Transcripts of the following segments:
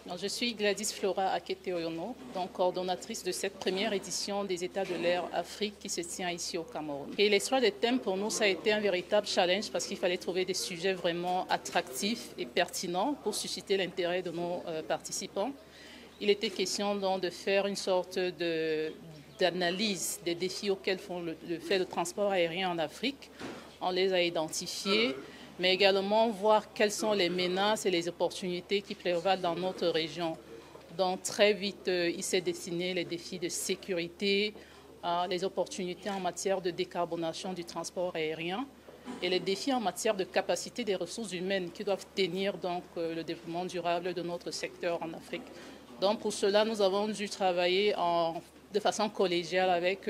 Alors, je suis Gladys Flora Akete-Oyono, donc coordonnatrice de cette première édition des États de l'Air Afrique qui se tient ici au Cameroun. Et les choix des thèmes pour nous, ça a été un véritable challenge parce qu'il fallait trouver des sujets vraiment attractifs et pertinents pour susciter l'intérêt de nos participants. Il était question donc de faire une sorte d'analyse des défis auxquels font fait le transport aérien en Afrique. On les a identifiés, mais également voir quelles sont les menaces et les opportunités qui prévalent dans notre région. Donc très vite, il s'est dessiné les défis de sécurité, les opportunités en matière de décarbonation du transport aérien et les défis en matière de capacité des ressources humaines qui doivent tenir donc le développement durable de notre secteur en Afrique. Donc pour cela, nous avons dû travailler de façon collégiale avec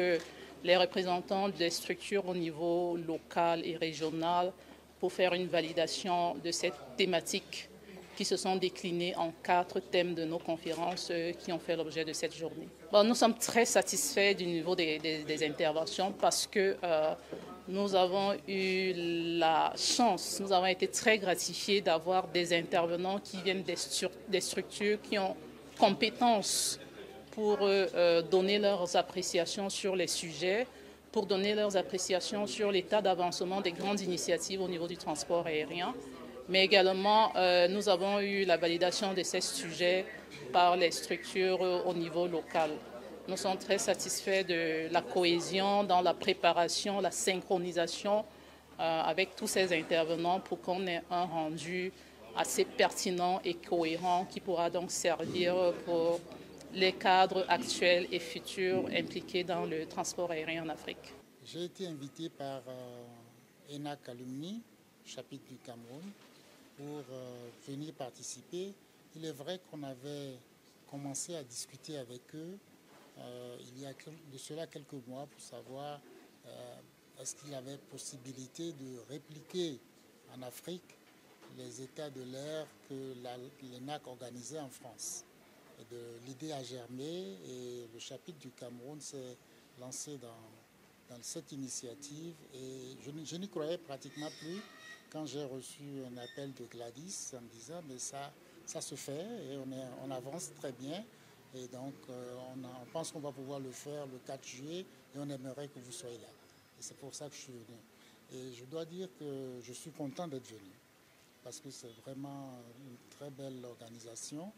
les représentants des structures au niveau local et régional pour faire une validation de cette thématique qui se sont déclinées en 4 thèmes de nos conférences qui ont fait l'objet de cette journée. Bon, nous sommes très satisfaits du niveau des interventions parce que nous avons eu la chance, nous avons été très gratifiés d'avoir des intervenants qui viennent des structures qui ont compétences pour donner leurs appréciations sur les sujets, pour donner leurs appréciations sur l'état d'avancement des grandes initiatives au niveau du transport aérien. Mais également, nous avons eu la validation de ces sujets par les structures au niveau local. Nous sommes très satisfaits de la cohésion dans la préparation, la synchronisation avec tous ces intervenants pour qu'on ait un rendu assez pertinent et cohérent qui pourra donc servir pour les cadres actuels et futurs impliqués dans le transport aérien en Afrique. J'ai été invité par ENAC Alumni, chapitre du Cameroun, pour venir participer. Il est vrai qu'on avait commencé à discuter avec eux il y a de cela quelques mois pour savoir est-ce qu'il y avait possibilité de répliquer en Afrique les états de l'air que l'ENAC organisait en France. L'idée a germé et le chapitre du Cameroun s'est lancé dans cette initiative et je n'y croyais pratiquement plus quand j'ai reçu un appel de Gladys en me disant mais ça se fait et on avance très bien et donc on pense qu'on va pouvoir le faire le 4 juillet et on aimerait que vous soyez là. Et c'est pour ça que je suis venu. Et je dois dire que je suis content d'être venu parce que c'est vraiment une très belle organisation.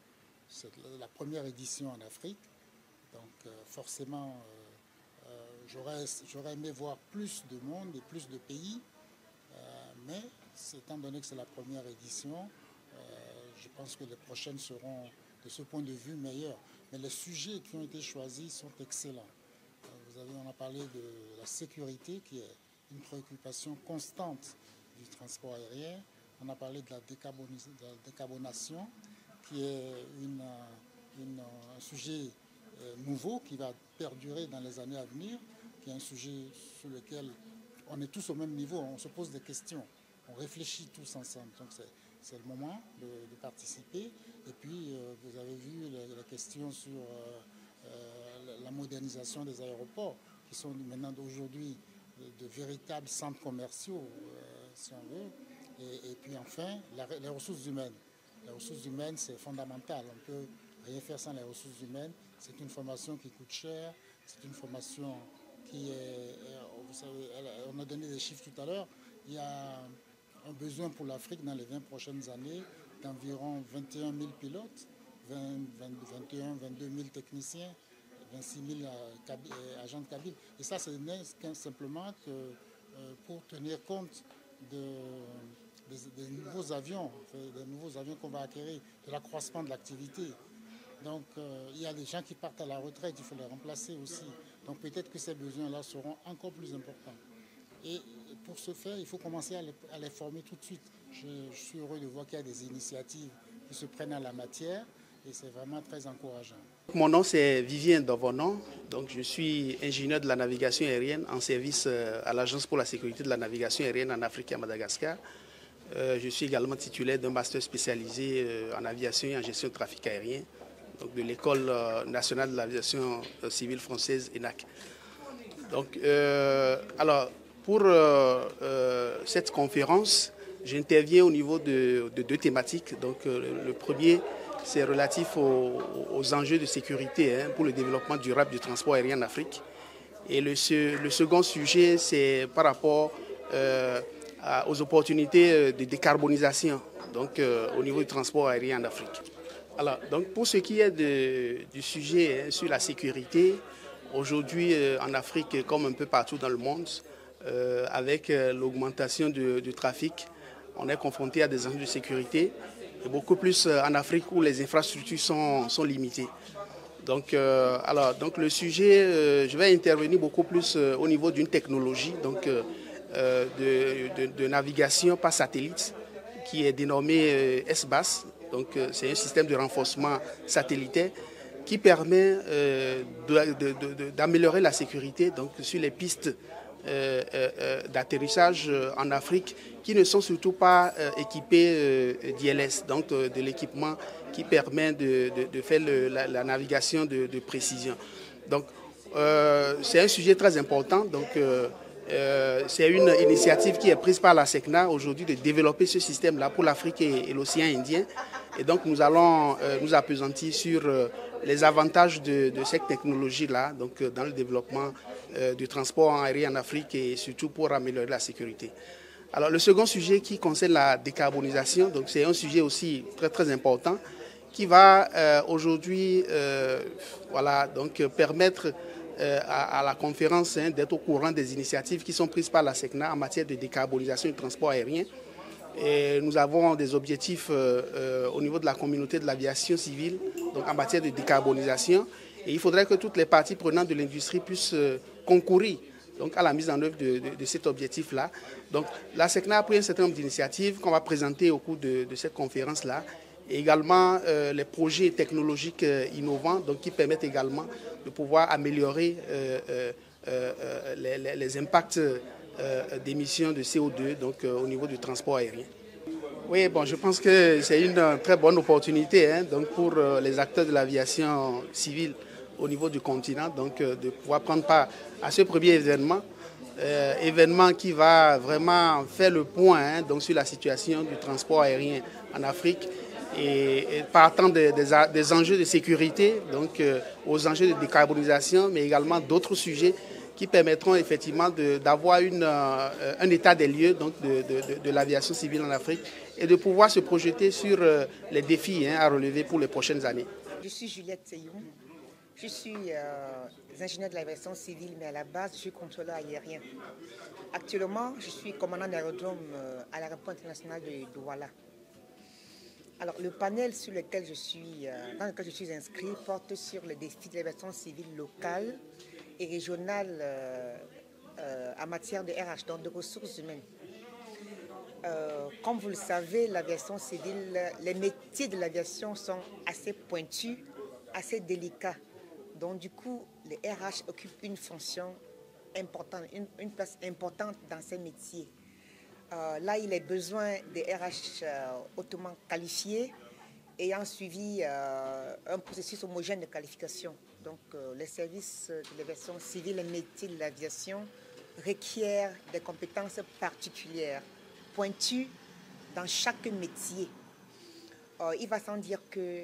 C'est la première édition en Afrique, donc forcément j'aurais aimé voir plus de monde et plus de pays, mais étant donné que c'est la première édition, je pense que les prochaines seront de ce point de vue meilleures. Mais les sujets qui ont été choisis sont excellents. On a parlé de la sécurité qui est une préoccupation constante du transport aérien. On a parlé de la décarbonation qui est un sujet nouveau qui va perdurer dans les années à venir, qui est un sujet sur lequel on est tous au même niveau, on se pose des questions, on réfléchit tous ensemble. Donc c'est le moment de participer. Et puis vous avez vu les questions sur la modernisation des aéroports, qui sont maintenant aujourd'hui de véritables centres commerciaux, si on veut. Et puis enfin, les ressources humaines. Les ressources humaines, c'est fondamental. On ne peut rien faire sans les ressources humaines. C'est une formation qui coûte cher. C'est une formation qui est... Vous savez, on a donné des chiffres tout à l'heure. Il y a un besoin pour l'Afrique dans les 20 prochaines années d'environ 21 000 pilotes, 21, 22 000 techniciens, 26 000 agents de cabine. Et ça, ce n'est simplement que pour tenir compte des nouveaux avions qu'on va acquérir, de l'accroissement de l'activité. Donc il y a des gens qui partent à la retraite, il faut les remplacer aussi. Donc peut-être que ces besoins-là seront encore plus importants. Et pour ce faire, il faut commencer à les former tout de suite. Je suis heureux de voir qu'il y a des initiatives qui se prennent à la matière et c'est vraiment très encourageant. Mon nom c'est Vivien Dovonon, donc je suis ingénieur de la navigation aérienne en service à l'Agence pour la sécurité de la navigation aérienne en Afrique et à Madagascar. Je suis également titulaire d'un master spécialisé en aviation et en gestion de trafic aérien, donc de l'École nationale de l'aviation civile française ENAC. Donc, alors, pour cette conférence, J'interviens au niveau de deux thématiques. Donc, le premier, c'est relatif aux enjeux de sécurité pour le développement durable du transport aérien en Afrique. Et le second sujet, c'est par rapport aux opportunités de décarbonisation donc, au niveau du transport aérien en Afrique. Alors, donc pour ce qui est du sujet sur la sécurité, aujourd'hui en Afrique, comme un peu partout dans le monde, avec l'augmentation du trafic, on est confronté à des enjeux de sécurité, et beaucoup plus en Afrique où les infrastructures sont limitées. Donc, donc le sujet, je vais intervenir beaucoup plus au niveau d'une technologie donc, de navigation par satellite qui est dénommée SBAS. Donc, c'est un système de renforcement satellitaire qui permet d'améliorer la sécurité donc, sur les pistes d'atterrissage en Afrique qui ne sont surtout pas équipées d'ILS, donc de l'équipement qui permet de faire la navigation de précision. Donc, c'est un sujet très important. Donc, c'est une initiative qui est prise par la SECNA aujourd'hui de développer ce système-là pour l'Afrique et l'océan Indien. Et donc, nous allons nous appesantir sur les avantages de cette technologie-là, donc dans le développement du transport aérien en Afrique et surtout pour améliorer la sécurité. Alors, le second sujet qui concerne la décarbonisation, donc c'est un sujet aussi très très important qui va aujourd'hui voilà, donc, permettre à la conférence d'être au courant des initiatives qui sont prises par la SECNA en matière de décarbonisation du transport aérien. Et nous avons des objectifs au niveau de la communauté de l'aviation civile donc en matière de décarbonisation. Et il faudrait que toutes les parties prenantes de l'industrie puissent concourir donc, à la mise en œuvre de cet objectif-là. Donc la SECNA a pris un certain nombre d'initiatives qu'on va présenter au cours de cette conférence-là. Et également les projets technologiques innovants donc, qui permettent également de pouvoir améliorer les impacts d'émissions de CO2 donc, au niveau du transport aérien. Oui, bon, je pense que c'est une très bonne opportunité donc, pour les acteurs de l'aviation civile au niveau du continent donc, de pouvoir prendre part à ce premier événement. Événement qui va vraiment faire le point donc, sur la situation du transport aérien en Afrique et partant des enjeux de sécurité, donc aux enjeux de décarbonisation, mais également d'autres sujets qui permettront effectivement d'avoir un état des lieux donc, de l'aviation civile en Afrique et de pouvoir se projeter sur les défis à relever pour les prochaines années. Je suis Juliette Seyoum. Je suis ingénieure de l'aviation civile, mais à la base, je suis contrôleur aérien. Actuellement, je suis commandant d'aérodrome à l'aéroport international de Douala. Alors, le panel dans lequel je suis inscrit porte sur les défis de l'aviation civile locale et régionale en matière de RH, donc de ressources humaines. Comme vous le savez, l'aviation civile, les métiers de l'aviation sont assez pointus, assez délicats. Donc, du coup, les RH occupent une fonction importante, une place importante dans ces métiers. Là, il est besoin des RH hautement qualifiés ayant suivi un processus homogène de qualification. Donc, les services de l'aviation civile, les métiers de l'aviation requièrent des compétences particulières, pointues dans chaque métier. Il va sans dire que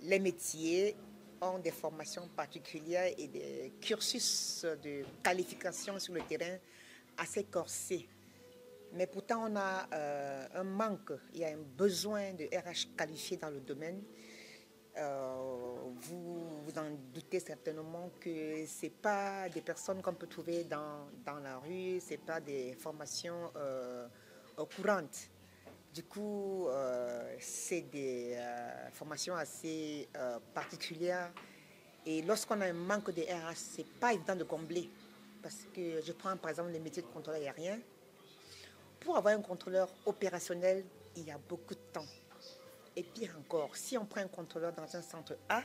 les métiers ont des formations particulières et des cursus de qualification sur le terrain assez corsés. Mais pourtant, on a un manque, il y a un besoin de RH qualifiés dans le domaine. Vous en doutez certainement que ce n'est pas des personnes qu'on peut trouver dans la rue, ce n'est pas des formations courantes. Du coup, c'est des formations assez particulières. Et lorsqu'on a un manque de RH, ce n'est pas évident de combler. Parce que je prends par exemple le métier de contrôleur aérien. Pour avoir un contrôleur opérationnel, il y a beaucoup de temps. Et pire encore, si on prend un contrôleur dans un centre A,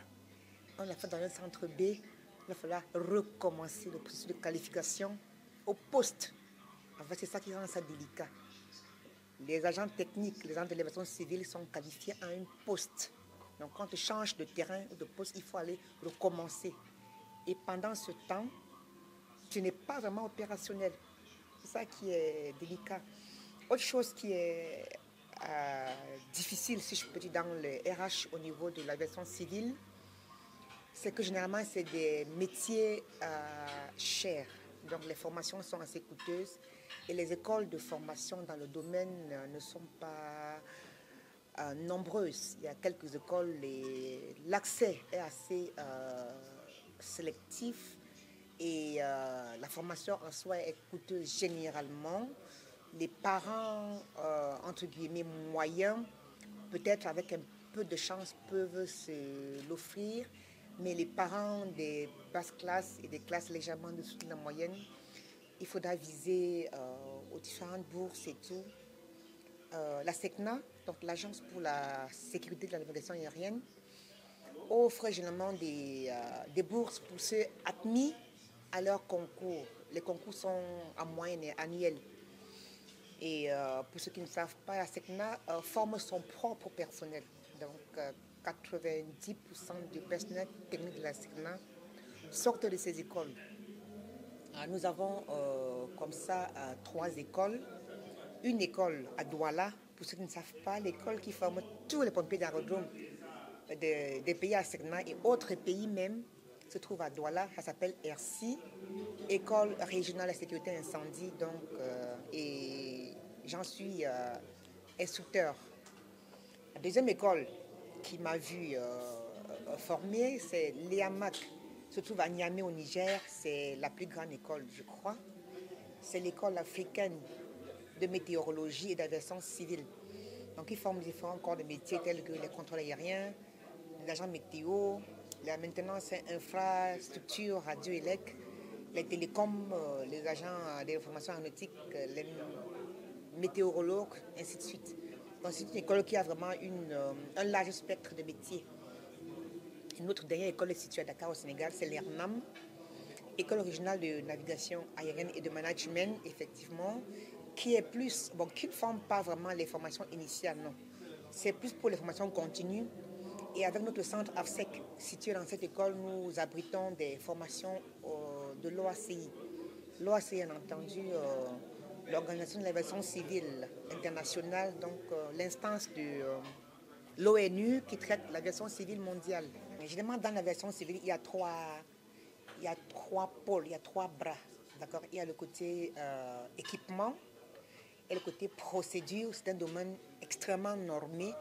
on l'a fait dans un centre B, il va falloir recommencer le processus de qualification au poste. En fait, c'est ça qui rend ça délicat. Les agents techniques, les agents de l'aviation civile sont qualifiés à un poste. Donc, quand tu changes de terrain ou de poste, il faut aller recommencer. Et pendant ce temps, tu n'es pas vraiment opérationnel. C'est ça qui est délicat. Autre chose qui est difficile, si je peux dire, dans le RH au niveau de l'aviation civile, c'est que généralement, c'est des métiers chers. Donc, les formations sont assez coûteuses et les écoles de formation dans le domaine ne sont pas nombreuses. Il y a quelques écoles et l'accès est assez sélectif et la formation en soi est coûteuse généralement. Les parents, entre guillemets, moyens, peut-être avec un peu de chance, peuvent se l'offrir, mais les parents des basses classes et des classes légèrement dessous de la moyenne, il faudra viser aux différentes bourses et tout. La SECNA, donc l'Agence pour la sécurité de la navigation aérienne, offre généralement des bourses pour ceux admis à leur concours. Les concours sont en moyenne et annuels. Et pour ceux qui ne savent pas, la SECNA forme son propre personnel. Donc 90% du personnel technique de la SECNA sortent de ces écoles. Nous avons comme ça 3 écoles. Une école à Douala, pour ceux qui ne savent pas, l'école qui forme tous les pompiers d'aérodrome des pays à SECNA et autres pays même se trouve à Douala. Ça s'appelle ERCI, École régionale de sécurité incendie. Donc, et j'en suis instructeur. La deuxième école qui m'a vu former, c'est l'EAMAC. Se trouve à Niamey au Niger. C'est la plus grande école, je crois. C'est l'école africaine de météorologie et d'aviation civile. Donc, ils forment différents corps de métiers tels que les contrôles aériens, les agents météo, la maintenance infrastructure radio-élec, les télécoms, les agents d'information aéronautique, les météorologues, ainsi de suite. Donc, c'est une école qui a vraiment un large spectre de métiers. Une autre dernière école est située à Dakar, au Sénégal, c'est l'ERNAM, École régionale de navigation aérienne et de management, effectivement, qui est plus, qui ne forme pas vraiment les formations initiales, non. C'est plus pour les formations continues. Et avec notre centre AFSEC situé dans cette école, nous abritons des formations de l'OACI. L'OACI, bien entendu, l'Organisation de l'aviation civile internationale, donc l'instance de l'ONU qui traite l'aviation civile mondiale. Mais généralement, dans l'aviation civile, il y a trois pôles, il y a 3 bras. D'accord? Il y a le côté équipement et le côté procédure. C'est un domaine extrêmement normé,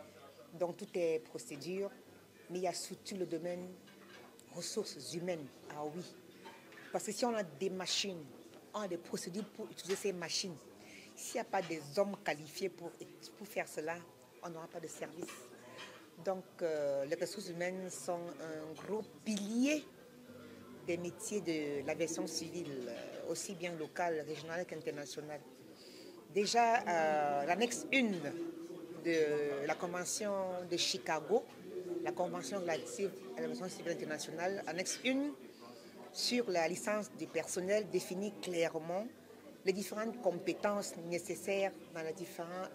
donc tout est procédure. Mais il y a surtout le domaine ressources humaines. Ah oui. Parce que si on a des machines, on a des procédures pour utiliser ces machines. S'il n'y a pas des hommes qualifiés pour faire cela, on n'aura pas de service. Donc, les ressources humaines sont un gros pilier des métiers de l'aviation civile, aussi bien locale, régionale qu'internationale. Déjà, l'annexe 1 de la Convention de Chicago, la Convention relative à l'aviation civile internationale, annexe 1 sur la licence du personnel définit clairement les différentes compétences nécessaires dans les différents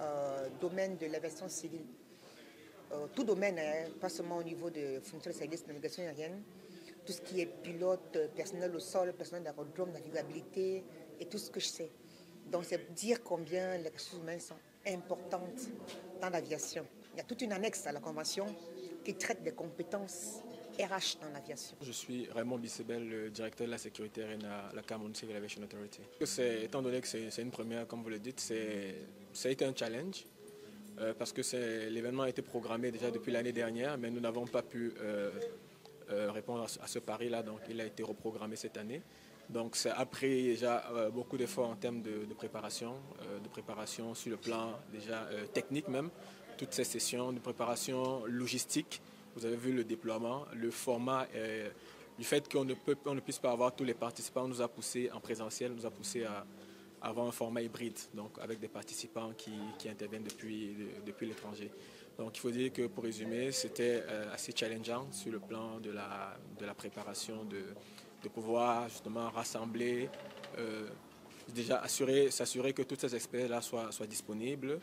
domaines de l'aviation civile. Tout domaine, pas seulement au niveau de fonctions de service de navigation aérienne, tout ce qui est pilote, personnel au sol, personnel d'aérodrome, navigabilité et tout ce que je sais. Donc, c'est dire combien les ressources humaines sont importantes dans l'aviation. Il y a toute une annexe à la Convention qui traite des compétences RH dans l'aviation. Je suis Raymond Bissebel, le directeur de la sécurité aérienne à la Cameroun Civil Aviation Authority. Étant donné que c'est une première, comme vous le dites, ça a été un challenge parce que l'événement a été programmé déjà depuis l'année dernière, mais nous n'avons pas pu répondre à ce pari-là, donc il a été reprogrammé cette année. Donc ça a pris déjà beaucoup d'efforts en termes de préparation sur le plan déjà technique même, toutes ces sessions de préparation logistique. Vous avez vu le déploiement, le format, du fait qu'on ne puisse pas avoir tous les participants nous a poussé en présentiel, nous a poussé à avoir un format hybride, donc avec des participants qui interviennent depuis l'étranger. Donc il faut dire que pour résumer, c'était assez challengeant sur le plan de la préparation, de pouvoir justement rassembler, déjà s'assurer que tous ces experts-là soient disponibles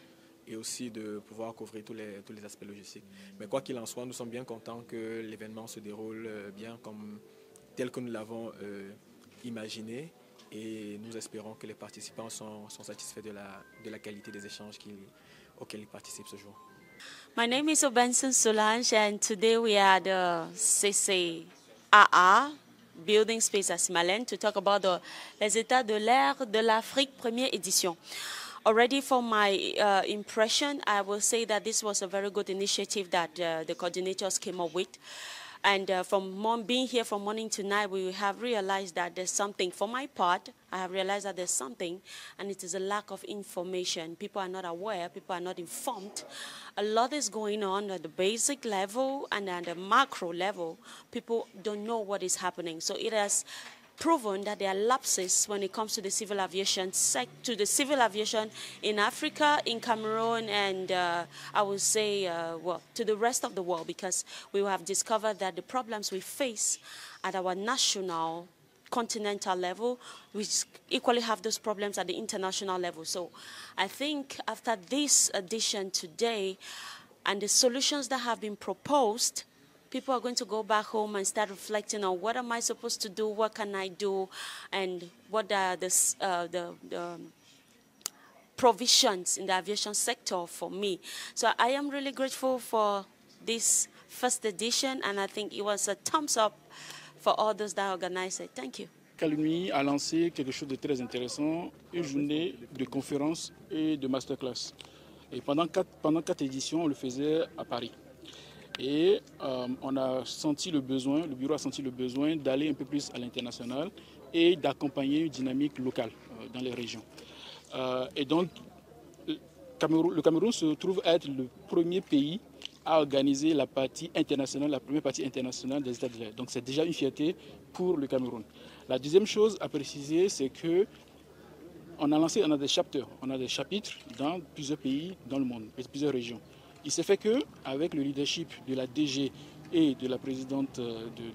et aussi de pouvoir couvrir tous les aspects logistiques. Mais quoi qu'il en soit, nous sommes bien contents que l'événement se déroule bien tel que nous l'avons imaginé et nous espérons que les participants sont satisfaits de la qualité des échanges auxquels ils participent ce jour. My name is Benson Solange, and today we are at the CCAA Building Space at Simalen to talk about les états de l'ère de l'Afrique première édition. Already from my impression, I will say that this was a very good initiative that the coordinators came up with. And from being here from morning to night, we have realized that there's something. For my part, I have realized that there's something, and it is a lack of information. People are not aware. People are not informed. A lot is going on at the basic level and at the macro level. People don't know what is happening. So it has proven that there are lapses when it comes to the civil aviation in Africa, in Cameroon, and I would say, well, to the rest of the world, because we have discovered that the problems we face at our national, continental level, we equally have those problems at the international level. So I think after this edition today and the solutions that have been proposed, people are going to go back home and start reflecting on what am I supposed to do, what can I do, and what are the provisions in the aviation sector for me. So I am really grateful for this first edition, and I think it was a thumbs up for all those that organized it. Thank you. Calumi a lancé quelque chose de très intéressant, une journée de conférences et de masterclass. Et pendant quatre éditions, on le faisait à Paris. Et on a senti le besoin, le bureau a senti le besoin d'aller un peu plus à l'international et d'accompagner une dynamique locale dans les régions. Et donc, le Cameroun se trouve être le premier pays à organiser la partie internationale, la première partie internationale des États de l'air. Donc c'est déjà une fierté pour le Cameroun. La deuxième chose à préciser, c'est que on a des chapters, on a des chapitres dans plusieurs pays dans le monde, plusieurs régions. Il s'est fait qu'avec le leadership de la DG et de la présidente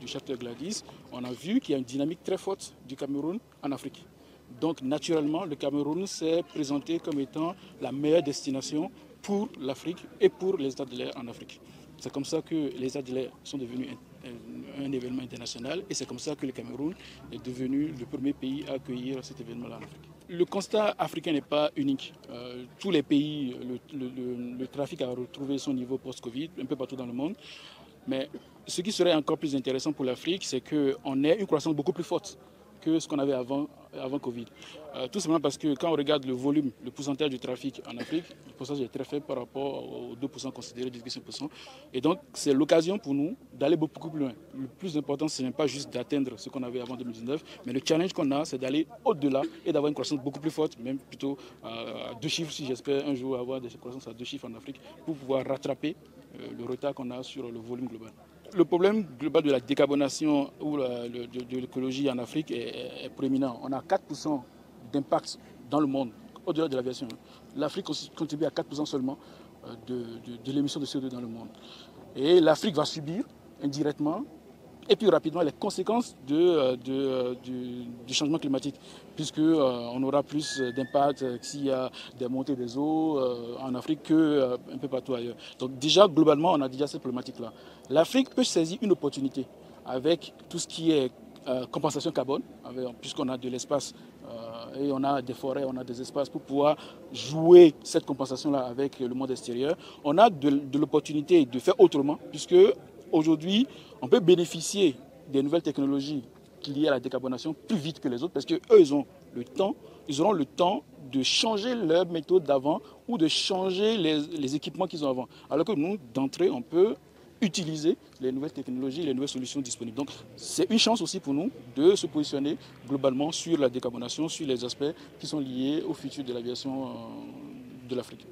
du chapter Gladys, on a vu qu'il y a une dynamique très forte du Cameroun en Afrique. Donc naturellement, le Cameroun s'est présenté comme étant la meilleure destination pour l'Afrique et pour les États de l'air en Afrique. C'est comme ça que les États de l'air sont devenus un événement international et c'est comme ça que le Cameroun est devenu le premier pays à accueillir cet événement-là en Afrique. Le constat africain n'est pas unique. Tous les pays, le trafic a retrouvé son niveau post-Covid, un peu partout dans le monde. Mais ce qui serait encore plus intéressant pour l'Afrique, c'est qu'on ait une croissance beaucoup plus forte que ce qu'on avait avant Covid. Tout simplement parce que quand on regarde le volume, le pourcentage du trafic en Afrique, le pourcentage est très faible par rapport aux 2% considérés, 10,5%. Et donc, c'est l'occasion pour nous d'aller beaucoup plus loin. Le plus important, ce n'est pas juste d'atteindre ce qu'on avait avant 2019, mais le challenge qu'on a, c'est d'aller au-delà et d'avoir une croissance beaucoup plus forte, même plutôt à 2 chiffres, si j'espère un jour avoir des croissances à 2 chiffres en Afrique, pour pouvoir rattraper le retard qu'on a sur le volume global. Le problème global de la décarbonation ou de l'écologie en Afrique est prééminent. On a 4% d'impact dans le monde, au-delà de l'aviation. L'Afrique contribue à 4% seulement de l'émission de CO2 dans le monde. Et l'Afrique va subir indirectement et plus rapidement les conséquences du changement climatique, puisqu'on aura plus d'impact s'il y a des montées des eaux en Afrique qu'un peu partout ailleurs. Donc déjà, globalement, on a déjà cette problématique-là. L'Afrique peut saisir une opportunité avec tout ce qui est compensation carbone, puisqu'on a de l'espace et on a des forêts, on a des espaces pour pouvoir jouer cette compensation-là avec le monde extérieur. On a de l'opportunité de faire autrement, puisque aujourd'hui, on peut bénéficier des nouvelles technologies liées à la décarbonation plus vite que les autres parce qu'eux, ils auront le temps de changer leur méthode d'avant ou de changer les équipements qu'ils ont avant. Alors que nous, d'entrée, on peut utiliser les nouvelles technologies, les nouvelles solutions disponibles. Donc, c'est une chance aussi pour nous de se positionner globalement sur la décarbonation, sur les aspects qui sont liés au futur de l'aviation de l'Afrique.